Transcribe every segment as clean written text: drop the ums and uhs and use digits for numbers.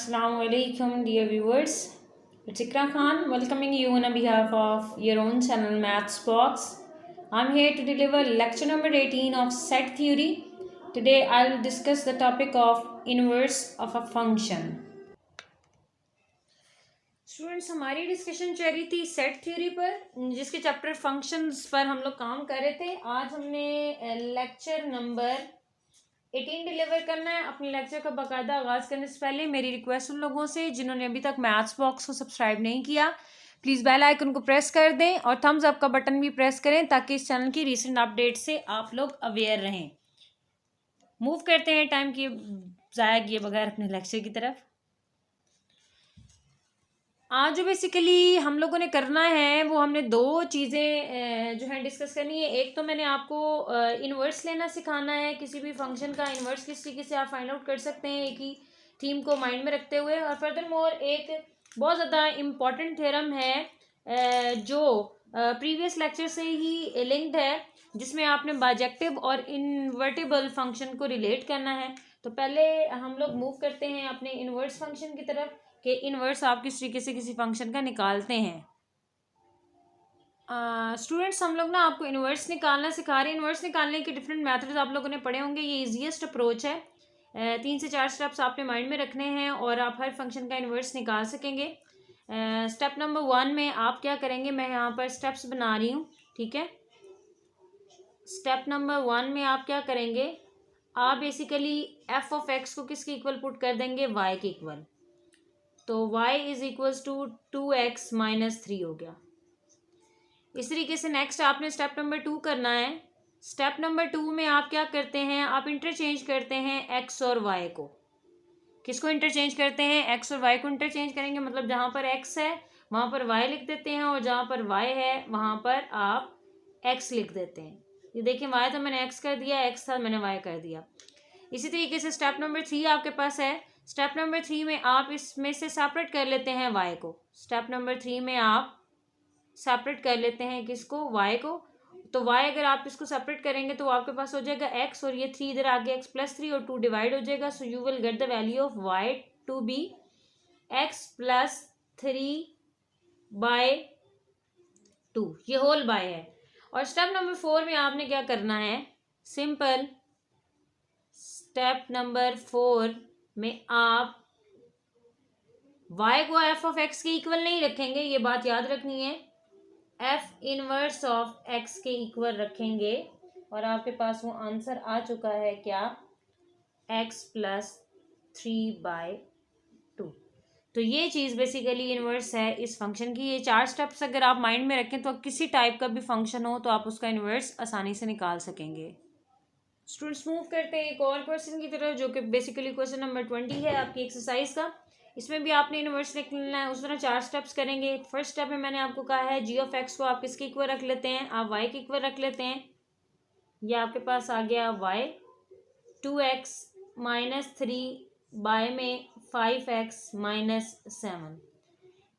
Assalamu alaikum, dear viewers. It's Ikra Khan welcoming you on behalf of your own channel Maths Box. I'm here to deliver lecture number 18 of set theory. Today I'll discuss the topic of inverse of a function. Students, हमारी discussion चल रही थी set theory पर, जिसके chapter functions पर हम लोग काम कर रहे थे। आज हमने लेक्चर नंबर 18 डिलीवर करना है। अपने लेक्चर का बाकायदा आगाज़ करने से पहले मेरी रिक्वेस्ट उन लोगों से जिन्होंने अभी तक मैथ्स बॉक्स को सब्सक्राइब नहीं किया, प्लीज़ बेल आइकन को प्रेस कर दें और थम्स अप का बटन भी प्रेस करें ताकि इस चैनल की रीसेंट अपडेट से आप लोग अवेयर रहें। मूव करते हैं टाइम की ज़ाया किए बगैर अपने लेक्चर की तरफ। आज जो बेसिकली हम लोगों ने करना है वो हमने दो चीज़ें जो है डिस्कस करनी है। एक तो मैंने आपको इन्वर्स लेना सिखाना है, किसी भी फंक्शन का इन्वर्स किस तरीके से आप फाइंड आउट कर सकते हैं एक ही थीम को माइंड में रखते हुए। और फर्दर मोर एक बहुत ज़्यादा इम्पॉर्टेंट थ्योरम है जो प्रीवियस लेक्चर से ही लिंक्ड है, जिसमें आपने बाइजेक्टिव और इन्वर्टेबल फंक्शन को रिलेट करना है। तो पहले हम लोग मूव करते हैं अपने इन्वर्स फंक्शन की तरफ कि इन्वर्स आप किस तरीके से किसी फंक्शन का निकालते हैं। स्टूडेंट्स, हम लोग ना आपको इन्वर्स निकालना सिखा रहे हैं। इन्वर्स निकालने के डिफरेंट मेथड्स आप लोगों ने पढ़े होंगे। ये इजीएस्ट अप्रोच है। 3 से 4 स्टेप्स आपने माइंड में रखने हैं और आप हर फंक्शन का इन्वर्स निकाल सकेंगे। स्टेप नंबर 1 में आप क्या करेंगे, मैं यहाँ पर स्टेप्स बना रही हूँ, ठीक है। स्टेप नंबर 1 में आप क्या करेंगे, आप बेसिकली एफ ऑफ एक्स को किसके इक्वल पुट कर देंगे, वाई के इक्वल। तो y is equals to 2x minus 3 हो गया। इस तरीके से नेक्स्ट आपने स्टेप नंबर 2 करना है। स्टेप नंबर 2 में आप क्या करते हैं, आप इंटरचेंज करते हैं x और y को। किसको इंटरचेंज करते हैं, x और y को इंटरचेंज करेंगे। मतलब जहाँ पर x है वहाँ पर y लिख देते हैं और जहाँ पर y है वहाँ पर आप x लिख देते हैं। ये देखिए, y तो मैंने x कर दिया, x था मैंने y कर दिया। इसी तरीके से स्टेप नंबर 3 आपके पास है। स्टेप नंबर 3 में आप इसमें से सेपरेट कर लेते हैं y को। स्टेप नंबर 3 में आप सेपरेट कर लेते हैं किसको, y को। तो y अगर आप इसको सेपरेट करेंगे तो आपके पास हो जाएगा x और ये 3 इधर आगे x प्लस 3 और 2 डिवाइड हो जाएगा। So you will get the value of y to be x plus 3 by 2, ये होल बाय है। और स्टेप नंबर 4 में आपने क्या करना है, सिंपल स्टेप नंबर 4 में आप y को f ऑफ x के इक्वल नहीं रखेंगे, ये बात याद रखनी है। f इनवर्स ऑफ x के इक्वल रखेंगे और आपके पास वो आंसर आ चुका है क्या, x प्लस 3 बाय 2। तो ये चीज़ बेसिकली इनवर्स है इस फंक्शन की। ये 4 स्टेप्स अगर आप माइंड में रखें तो किसी टाइप का भी फंक्शन हो तो आप उसका इनवर्स आसानी से निकाल सकेंगे। स्टूडेंट्स, मूव करते हैं एक और क्वेश्चन की तरफ, जो कि बेसिकली क्वेश्चन नंबर 20 है आपकी एक्सरसाइज का। इसमें भी आपने इन्वर्स निकालना है। उस तरह 4 स्टेप्स करेंगे। फर्स्ट स्टेप में मैंने आपको कहा है जी ऑफ एक्स को आप किसके इक्वल रख लेते हैं, आप वाई के इक्वल रख लेते हैं। ये आपके पास आ गया वाई 2x माइनस 3 बाय में 5x माइनस 7।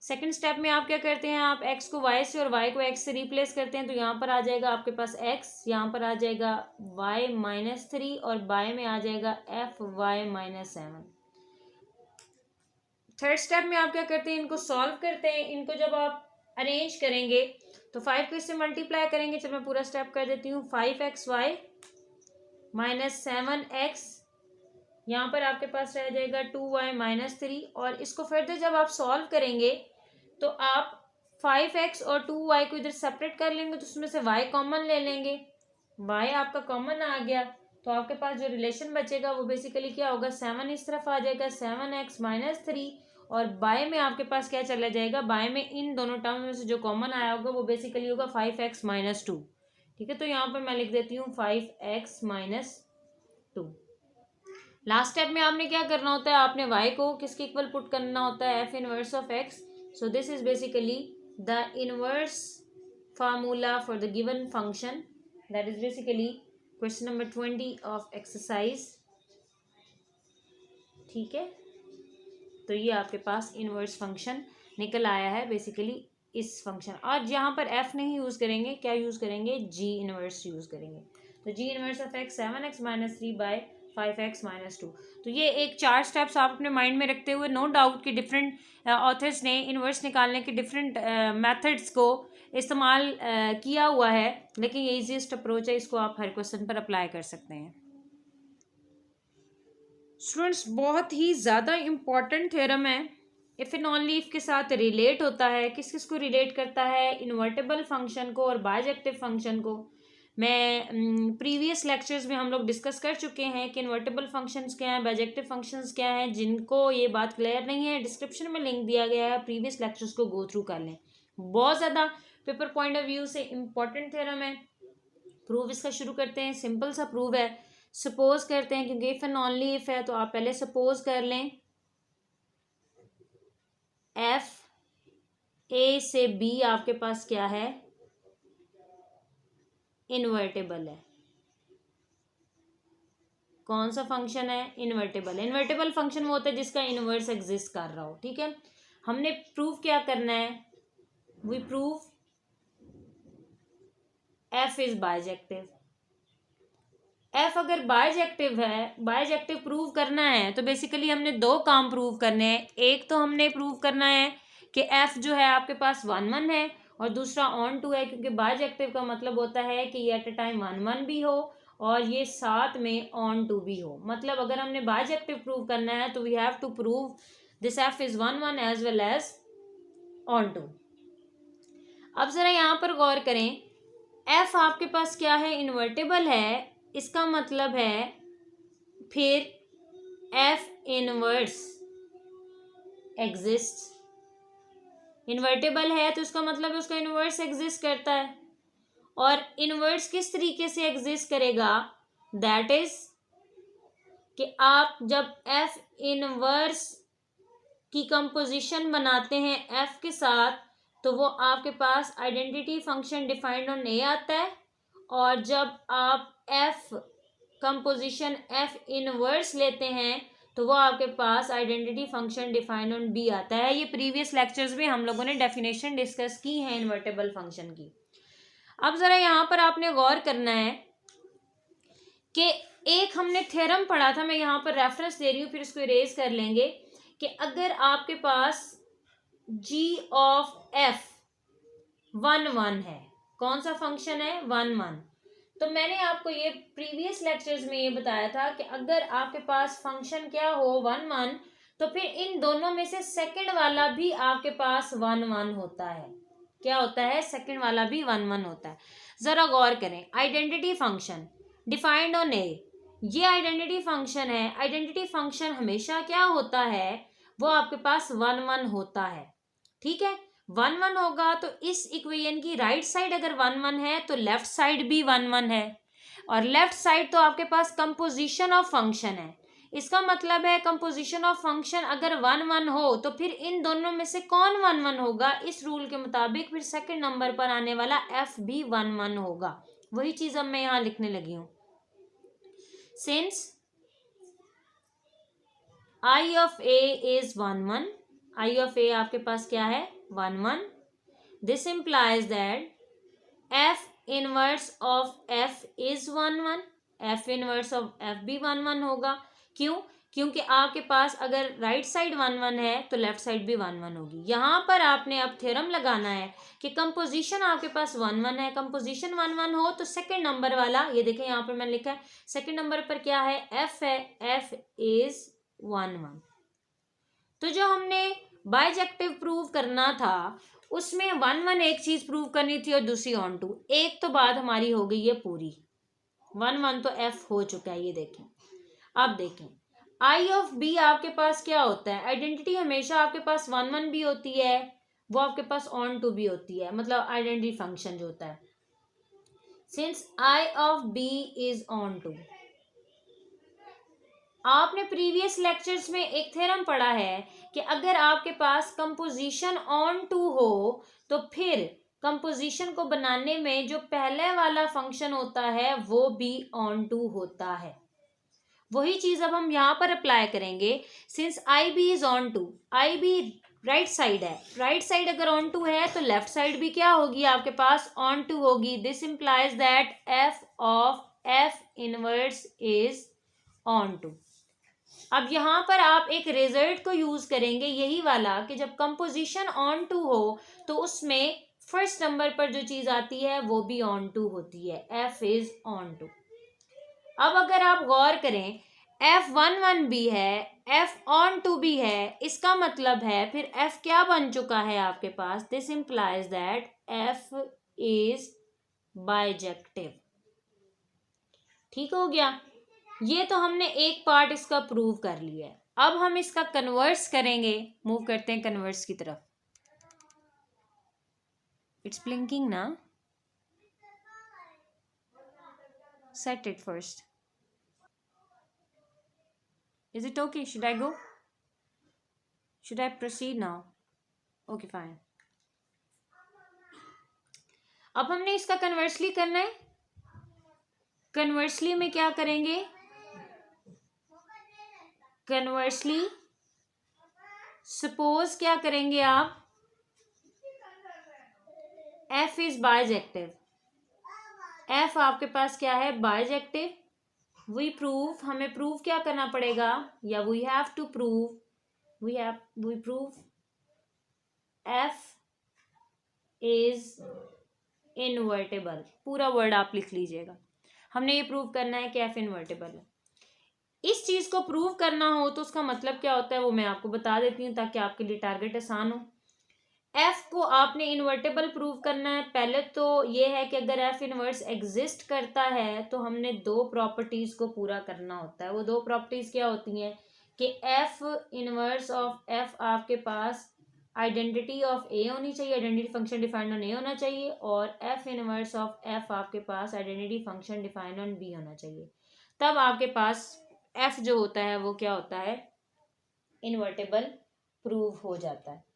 सेकेंड स्टेप में आप क्या करते हैं, आप x को y से और y को x से रिप्लेस करते हैं। तो यहाँ पर आ जाएगा आपके पास x, यहाँ पर आ जाएगा y माइनस 3 और बाय में आ जाएगा f y minus 7। Third step में आप क्या करते हैं, इनको सॉल्व करते हैं। इनको जब आप अरेंज करेंगे तो 5 को इससे मल्टीप्लाई करेंगे। चलो मैं पूरा स्टेप कर देती हूँ। 5xy माइनस 7x, यहाँ पर आपके पास रह जाएगा 2y माइनस 3। और इसको फर्दर जब आप सॉल्व करेंगे तो आप 5x और 2y को इधर सेपरेट कर लेंगे, तो उसमें से y कॉमन ले लेंगे। y आपका कॉमन आ गया तो आपके पास जो रिलेशन बचेगा वो बेसिकली क्या होगा, 7 इस तरफ आ जाएगा, 7x माइनस 3 और बाय में आपके पास क्या चला जाएगा, बाय में इन दोनों टर्म में से जो कॉमन आया होगा वो बेसिकली होगा 5x माइनस 2। ठीक है, तो यहाँ पर मैं लिख देती हूँ 5x माइनस 2। लास्ट स्टेप में आपने क्या करना होता है, आपने y को किसके इक्वल पुट करना होता है, f inverse of x। So this is basically the inverse formula for the given function. That is basically question number 20 of exercise. ठीक है, तो ये आपके पास इनवर्स फंक्शन निकल आया है बेसिकली इस फंक्शन। और यहाँ पर f नहीं यूज़ करेंगे, क्या यूज़ करेंगे, g इनवर्स यूज़ करेंगे। तो g inverse of x 7x minus 3 by 5x-2। तो ये एक 4 स्टेप्स आप अपने माइंड में रखते हुए, नो डाउट कि डिफरेंट ऑथर्स ने इन्वर्स निकालने के डिफरेंट मेथड्स को इस्तेमाल किया हुआ है, लेकिन ये इजीएस्ट अप्रोच है, इसको आप हर क्वेश्चन पर अप्लाई कर सकते हैं। स्टूडेंट्स, बहुत ही ज़्यादा इम्पॉर्टेंट थ्योरम है, इफ़ एंड ओनली इफ के साथ रिलेट होता है। किस किस को रिलेट करता है? इन्वर्टेबल फंक्शन को और बायजेक्टिव फंक्शन को। मैं प्रीवियस लेक्चर्स में हम लोग डिस्कस कर चुके हैं कि इन्वर्टेबल फंक्शंस क्या हैं, बायजेक्टिव फंक्शंस क्या हैं। जिनको ये बात क्लियर नहीं है, डिस्क्रिप्शन में लिंक दिया गया है, प्रीवियस लेक्चर्स को गो थ्रू कर लें। बहुत ज़्यादा पेपर पॉइंट ऑफ व्यू से इम्पॉर्टेंट थ्योरम है। प्रूव इसका शुरू करते हैं। सिंपल सा प्रूव है, सपोज करते हैं, क्योंकि इफ एंड ओनली इफ है तो आप पहले सपोज कर लें एफ ए से बी आपके पास क्या है? इन्वर्टेबल है। कौन सा फंक्शन है? इन्वर्टेबल। इन्वर्टेबल फंक्शन वो होता है जिसका इनवर्स एग्जिस्ट कर रहा हो, ठीक है। हमने प्रूव क्या करना है? We prove F is bijective. F अगर बायजेक्टिव है, बायजेक्टिव प्रूव करना है तो बेसिकली हमने दो काम प्रूव करने हैं। एक तो हमने प्रूव करना है कि एफ जो है आपके पास 1 1 है, और दूसरा ऑन टू है, क्योंकि बायजेक्टिव का मतलब होता है कि ये एट अ टाइम 1 1 भी हो और ये साथ में ऑन टू भी हो। मतलब अगर हमने बायजेक्टिव प्रूव करना है तो we have to prove this F is 1 1 as well as onto. अब जरा यहाँ पर गौर करें, एफ आपके पास क्या है? इन्वर्टेबल है। इसका मतलब है फिर एफ इनवर्स एग्जिस्ट। इन्वर्टेबल है तो इसका मतलब उसका इनवर्स एग्जिस्ट करता है। और इनवर्स किस तरीके से एग्जिस्ट करेगा? दैट इज कि आप जब एफ इनवर्स की कंपोजिशन बनाते हैं एफ के साथ, तो वो आपके पास आइडेंटिटी फंक्शन डिफाइंड ऑन ए आता है, और जब आप एफ कंपोजिशन एफ इनवर्स लेते हैं तो वो आपके पास identity function defined on B आता है। ये प्रीवियस लेक्चर्स में हम लोगों ने डेफिनेशन डिस्कस की है इन्वर्टेबल फंक्शन की। अब जरा यहाँ पर आपने गौर करना है कि एक हमने थ्योरम पढ़ा था, मैं यहाँ पर रेफरेंस दे रही हूँ, फिर इसको इरेज कर लेंगे, कि अगर आपके पास g ऑफ f 1 1 है, कौन सा फंक्शन है? 1 1। तो मैंने आपको ये प्रीवियस लेक्चर्स में ये बताया था कि अगर आपके पास फंक्शन क्या हो 1 1, तो फिर इन दोनों में से सेकंड वाला भी आपके पास 1 1 होता है। क्या होता है? सेकंड वाला भी 1 1 होता है। जरा गौर करें, आइडेंटिटी फंक्शन डिफाइंड ऑन ए, ये आइडेंटिटी फंक्शन है। आइडेंटिटी फंक्शन हमेशा क्या होता है? वो आपके पास 1 1 होता है, ठीक है। 1 1 होगा तो इस इक्वेशन की राइट साइड अगर 1 1 है तो लेफ्ट साइड भी 1 1 है, और लेफ्ट साइड तो आपके पास कंपोजिशन ऑफ फंक्शन है। इसका मतलब है कंपोजिशन ऑफ फंक्शन अगर 1 1 हो तो फिर इन दोनों में से कौन 1 1 होगा? इस रूल के मुताबिक फिर सेकंड नंबर पर आने वाला एफ भी 1 1 होगा। वही चीज अब मैं यहाँ लिखने लगी हूँ। Since I of A is 1 1, I of A आपके पास क्या है? 1 1। This implies that F inverse of F is 1 1, F inverse of F भी 1 1 होगा। क्यों? क्योंकि आपके पास अगर राइट साइड 1 1 है तो लेफ्ट साइड भी 1 1 होगी। यहाँ पर आपने अब थ्योरम लगाना है कि कंपोजिशन आपके पास 1 1 है, कंपोजिशन 1 1 हो तो सेकंड नंबर वाला, ये देखें यहाँ पर मैंने लिखा है सेकंड नंबर पर क्या है? एफ है, एफ इज 1 1। तो जो हमने बायजेक्टिव प्रूव करना था उसमें 1 1 एक चीज प्रूव करनी थी और दूसरी ऑन टू। एक तो बात हमारी हो गई है पूरी, 1 1 तो एफ हो चुका है, ये देखें। अब देखें आई ऑफ बी आपके पास क्या होता है? आइडेंटिटी हमेशा आपके पास 1 1 भी होती है, वो आपके पास ऑन टू भी होती है, मतलब आइडेंटिटी फंक्शन जो होता है। Since I of B is onto, आपने प्रीवियस लेक्चर्स में एक थ्योरम पढ़ा है कि अगर आपके पास कंपोजिशन ऑन टू हो तो फिर कंपोजिशन को बनाने में जो पहले वाला फंक्शन होता है वो भी ऑन टू होता है। वही चीज अब हम यहाँ पर अप्लाई करेंगे। Since I B is onto, I B right side है, राइट साइड अगर ऑन टू है तो लेफ्ट साइड भी क्या होगी? आपके पास ऑन टू होगी। This implies that F of F inverse is onto. अब यहाँ पर आप एक रिजल्ट को यूज करेंगे यही वाला कि जब कंपोजिशन ऑन टू हो तो उसमें फर्स्ट नंबर पर जो चीज आती है वो भी ऑन टू होती है, एफ इज ऑन टू। अब अगर आप गौर करें F11 भी है, एफ ऑन टू भी है, इसका मतलब है फिर एफ क्या बन चुका है आपके पास, this implies that F is bijective. ठीक हो गया, ये तो हमने एक पार्ट इसका प्रूव कर लिया है। अब हम इसका कन्वर्स करेंगे, मूव करते हैं कन्वर्स की तरफ। इट्स ब्लिंकिंग ना, set it first. Is it okay? Should I go? Should I proceed now? Okay, fine. अब हमने इसका कन्वर्सली करना है। कन्वर्सली में क्या करेंगे, कन्वर्सली सपोज क्या करेंगे आप, एफ इज बाइजेक्टिव, एफ आपके पास क्या है, बाइजेक्टिव। वी प्रूव, हमें प्रूव क्या करना पड़ेगा, या we have to prove, we prove F is invertible. पूरा वर्ड आप लिख लीजिएगा, हमने ये प्रूव करना है कि एफ इनवर्टेबल है। इस चीज को प्रूव करना हो तो उसका मतलब क्या होता है वो मैं आपको बता देती हूँ ताकि आपके लिए टारगेट आसान हो। एफ को आपने इन्वर्टेबल प्रूव करना है। पहले तो ये है कि अगर एफ इनवर्स एग्जिस्ट करता है तो हमने दो प्रॉपर्टीज को पूरा करना होता है। वो दो प्रॉपर्टीज क्या होती हैं कि एफ इनवर्स ऑफ एफ आपके पास आइडेंटिटी ऑफ ए होनी चाहिए, identity function defined on A होना चाहिए, और एफ इनवर्स ऑफ एफ आपके पास identity function defined on B होना चाहिए। तब आपके पास एफ जो होता है वो क्या होता है, इन्वर्टेबल प्रूव हो जाता है।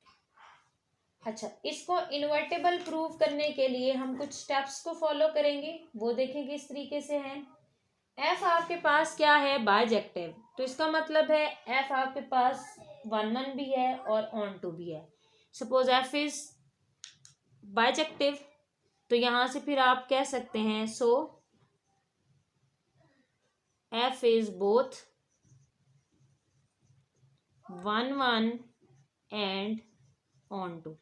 अच्छा, इसको इन्वर्टेबल प्रूव करने के लिए हम कुछ स्टेप्स को फॉलो करेंगे, वो देखेंगे इस तरीके से हैं। एफ आपके पास क्या है, बाइजेक्टिव, तो इसका मतलब है एफ आपके पास 1 भी है और ऑन टू भी है। सपोज एफ इज बाइजेक्टिव, तो यहां से फिर आप कह सकते हैं so F is both 1 and onto,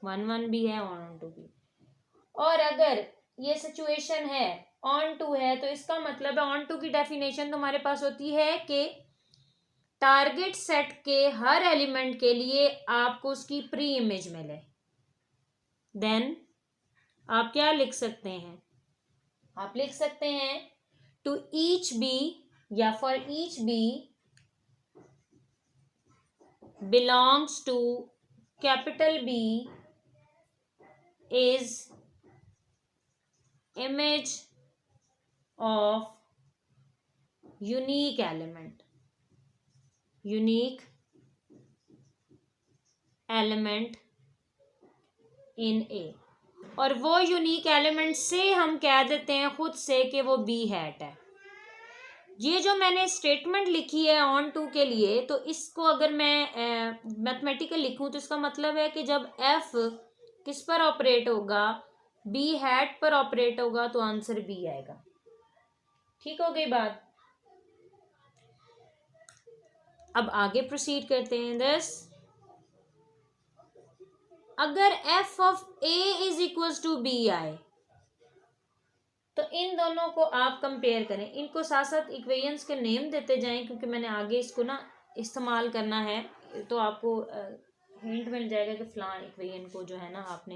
1 भी है ऑन टू भी। और अगर ये सिचुएशन है ऑन टू है तो इसका मतलब है ऑन टू की डेफिनेशन तुम्हारे पास होती है कि टारगेट सेट के हर एलिमेंट के लिए आपको उसकी प्री इमेज मिले। देन आप क्या लिख सकते हैं, आप लिख सकते हैं टू ईच बी या for each B belongs to capital B is image of unique element, unique element in A। और वो यूनिक एलिमेंट से हम कह देते हैं खुद से कि वो बी हैट है। ये जो मैंने स्टेटमेंट लिखी है ऑन टू के लिए, तो इसको अगर मैं मैथमेटिकल लिखूं तो इसका मतलब है कि जब एफ किस पर ऑपरेट होगा, बी हैट पर ऑपरेट होगा, तो आंसर बी आएगा। ठीक हो गई बात। अब आगे प्रोसीड करते हैं। दस, अगर f of A is equal to b आए तो इन दोनों को आप कंपेयर करें। इनको साथ साथ इक्वेशंस के नेम देते जाएं क्योंकि मैंने आगे इसको ना इस्तेमाल करना है, तो आपको हिंट मिल जाएगा कि फलान इक्वेशन को जो है ना आपने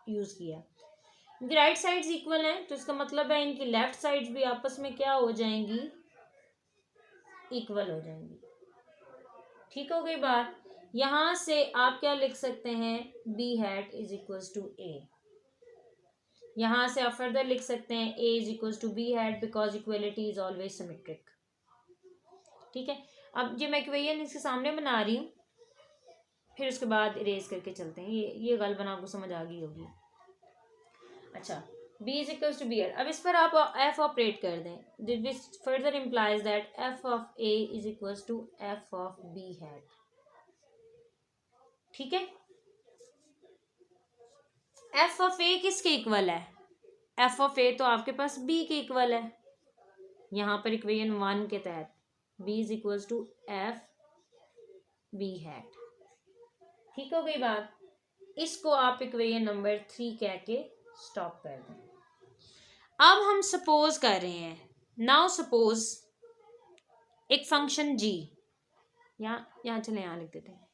यूज किया। इनकी राइट साइड्स इक्वल हैं तो इसका मतलब है इनकी लेफ्ट साइड्स भी आपस में क्या हो जाएंगी, इक्वल हो जाएंगी। ठीक हो गई बात। यहां से आप क्या लिख सकते हैं, B hat is equal to A. यहां से आप फर्दर लिख सकते हैं A is equal to B hat because equality is always symmetric. ठीक है, अब ये मैं इक्वेशन इसके सामने बना रही हूँ, फिर उसके बाद इरेज करके चलते हैं। ये गलबन आपको समझ आ गई होगी। अच्छा, b is equal to B hat. अब इस पर आप f ऑपरेट कर दें, this further implies that f of a is equal to f of b hat. ठीक है, f ऑफ a किसके इक्वल है, f ऑफ a तो आपके पास b के इक्वल है। यहाँ पर इक्वेशन 1 के तहत b is equals to f b hat. ठीक हो गई बात। इसको आप इक्वेशन नंबर 3 कह के स्टॉप कर दें। अब हम सपोज कर रहे हैं, नाउ सपोज एक फंक्शन g, यहाँ चले, यहाँ लिख देते हैं।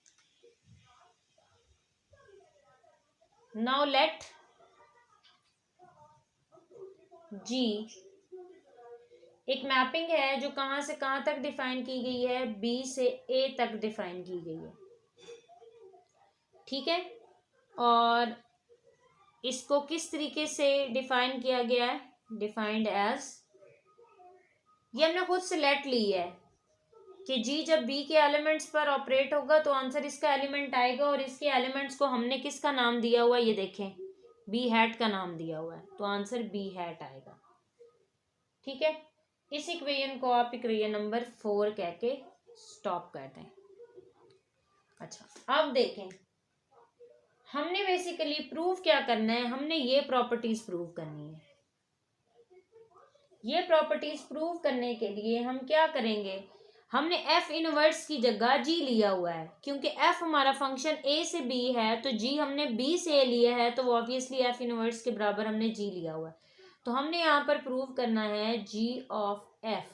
नाउ लेट g एक मैपिंग है जो कहाँ से कहाँ तक डिफाइन की गई है, b से a तक डिफाइन की गई है। ठीक है, और इसको किस तरीके से डिफाइन किया गया है, डिफाइंड एज, ये हमने खुद से लेट ली है कि जी जब बी के एलिमेंट्स पर ऑपरेट होगा तो आंसर इसका एलिमेंट आएगा, और इसके एलिमेंट्स को हमने किसका नाम दिया हुआ है, ये देखें बी हैट का नाम दिया हुआ है, तो आंसर बी हैट आएगा। ठीक है, इस इक्वेशन को आप इक्वेशन नंबर 4 कह के स्टॉप कर दें। अच्छा, अब देखें हमने बेसिकली प्रूव क्या करना है, हमने ये प्रॉपर्टीज प्रूव करनी है। ये प्रॉपर्टीज प्रूव करने के लिए हम क्या करेंगे, हमने एफ इनवर्स की जगह जी लिया हुआ है, क्योंकि एफ हमारा फंक्शन ए से बी है, तो जी हमने बी से ए लिया है, तो वो ऑब्वियसली एफ इनवर्स के बराबर हमने जी लिया हुआ है। तो हमने यहाँ पर प्रूव करना है जी ऑफ एफ,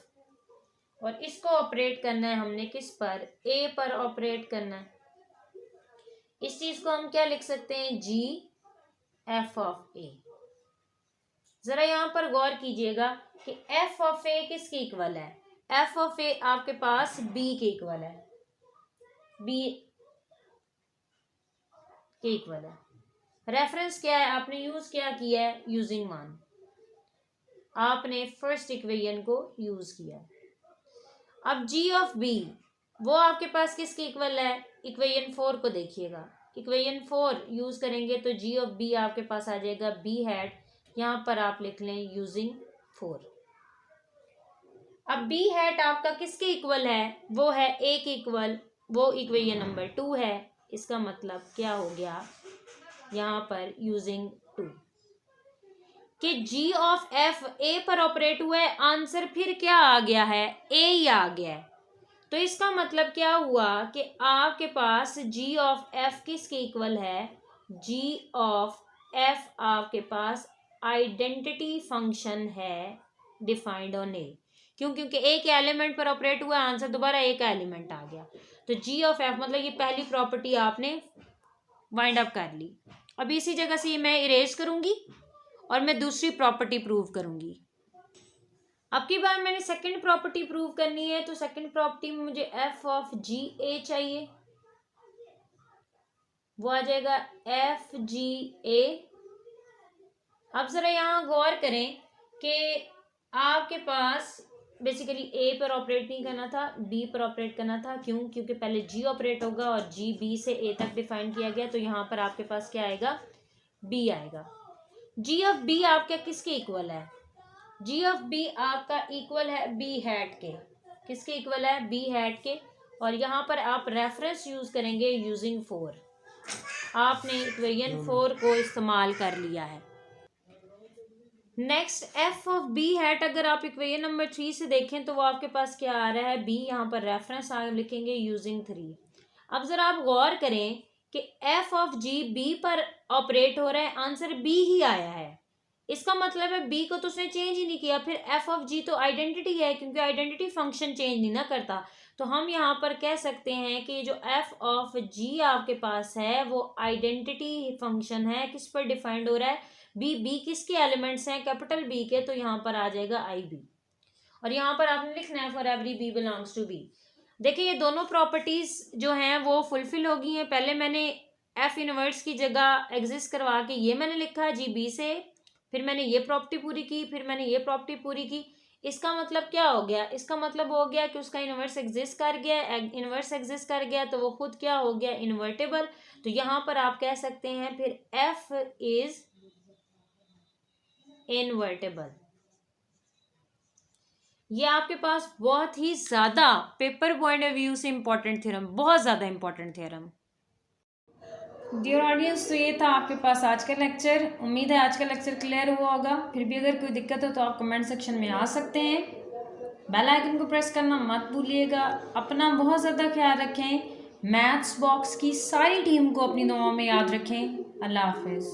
और इसको ऑपरेट करना है हमने किस पर, ए पर ऑपरेट करना है। इस चीज को हम क्या लिख सकते हैं, जी एफ ऑफ ए। जरा यहाँ पर गौर कीजिएगा कि एफ ऑफ ए किसके इक्वल है, एफ ऑफ ए आपके पास बी के इक्वल है, बी के इक्वल है। रेफरेंस क्या है, आपने यूज क्या किया है, यूजिंग 1, आपने फर्स्ट इक्वेशन को यूज किया। अब जी ऑफ बी वो आपके पास किसके इक्वल है, इक्वेशन 4 को देखिएगा, इक्वेशन 4 यूज करेंगे तो जी ऑफ बी आपके पास आ जाएगा बी हैट, यहाँ पर आप लिख लें यूजिंग 4। अब बी हैट आपका किसके इक्वल है, वो है ए के इक्वल, वो इक्वेशन नंबर 2 है। इसका मतलब क्या हो गया, यहाँ पर यूजिंग 2 कि जी ऑफ एफ ए पर ऑपरेट हुआ है, आंसर फिर क्या आ गया है, ए ही आ गया है। तो इसका मतलब क्या हुआ कि आपके पास जी ऑफ एफ किसके इक्वल है, जी ऑफ एफ आपके पास आइडेंटिटी फंक्शन है डिफाइंड ऑन ए, क्यों, क्योंकि ए के एलिमेंट पर ऑपरेट हुआ, आंसर दोबारा ए का एलिमेंट आ गया। तो जी ऑफ एफ मतलब ये पहली प्रॉपर्टी आपने वाइंड अप कर ली। अब इसी जगह से ये मैं इरेज करूंगी और मैं दूसरी प्रॉपर्टी प्रूव करूंगी। अब की बार मैंने सेकंड प्रॉपर्टी प्रूव करनी है, तो सेकंड प्रॉपर्टी में मुझे एफ ऑफ जी ए चाहिए, वो आ जाएगा एफ जी ए। अब जरा यहाँ गौर करें कि आपके पास बेसिकली ए पर ऑपरेट नहीं करना था, बी पर ऑपरेट करना था। क्यों, क्योंकि पहले जी ऑपरेट होगा और जी बी से ए तक डिफाइन किया गया, तो यहाँ पर आपके पास क्या आएगा, बी आएगा। जी ऑफ बी आपका किसके इक्वल है, जी ऑफ बी आपका इक्वल है बी हैट के, किसके इक्वल है, बी हैट के। और यहाँ पर आप रेफरेंस यूज करेंगे यूजिंग 4, आपने इक्वेशन 4 को इस्तेमाल कर लिया है। Next f of b hat, अगर आप इक्वेशन नंबर 3 से देखें तो वो आपके पास क्या आ रहा है, बी, यहाँ पर रेफरेंस आप लिखेंगे यूजिंग 3। अब जरा आप गौर करें कि एफ ऑफ जी बी पर ऑपरेट हो रहा है, आंसर बी ही आया है। इसका मतलब है बी को तो उसने चेंज ही नहीं किया, फिर एफ ऑफ जी तो आइडेंटिटी है, क्योंकि आइडेंटिटी फंक्शन चेंज नहीं ना करता। तो हम यहाँ पर कह सकते हैं कि जो एफ ऑफ जी आपके पास है वो आइडेंटिटी फंक्शन है, किस पर डिफाइंड हो रहा है, बी। बी किसके एलिमेंट्स हैं, कैपिटल बी के, तो यहाँ पर आ जाएगा आई बी। और यहाँ पर आपने लिखना है for every b belongs to b. देखिए ये दोनों प्रॉपर्टीज जो हैं वो फुलफिल हो गई हैं। पहले मैंने एफ इनवर्स की जगह एग्जिस्ट करवा के ये मैंने लिखा जी बी से, फिर मैंने ये प्रॉपर्टी पूरी की, फिर मैंने ये प्रॉपर्टी पूरी की। इसका मतलब क्या हो गया, इसका मतलब हो गया कि उसका इनवर्स एग्जिस्ट कर गया, इनवर्स एग्जिस्ट कर गया तो वो खुद क्या हो गया, इन्वर्टेबल। तो यहाँ पर आप कह सकते हैं फिर एफ इज इन्वर्टेबल। ये आपके पास बहुत ही ज्यादा पेपर पॉइंट ऑफ व्यू से इंपॉर्टेंट थ्योरम, बहुत ज्यादा इंपॉर्टेंट थ्योरम। डियर ऑडियंस, तो ये था आपके पास आज का लेक्चर। उम्मीद है आज का लेक्चर क्लियर हुआ होगा। फिर भी अगर कोई दिक्कत हो तो आप कमेंट सेक्शन में आ सकते हैं। बेल आइकन को प्रेस करना मत भूलिएगा। अपना बहुत ज़्यादा ख्याल रखें। मैथ्स बॉक्स की सारी टीम को अपनी दुआओं में याद रखें। अल्लाह हाफिज़।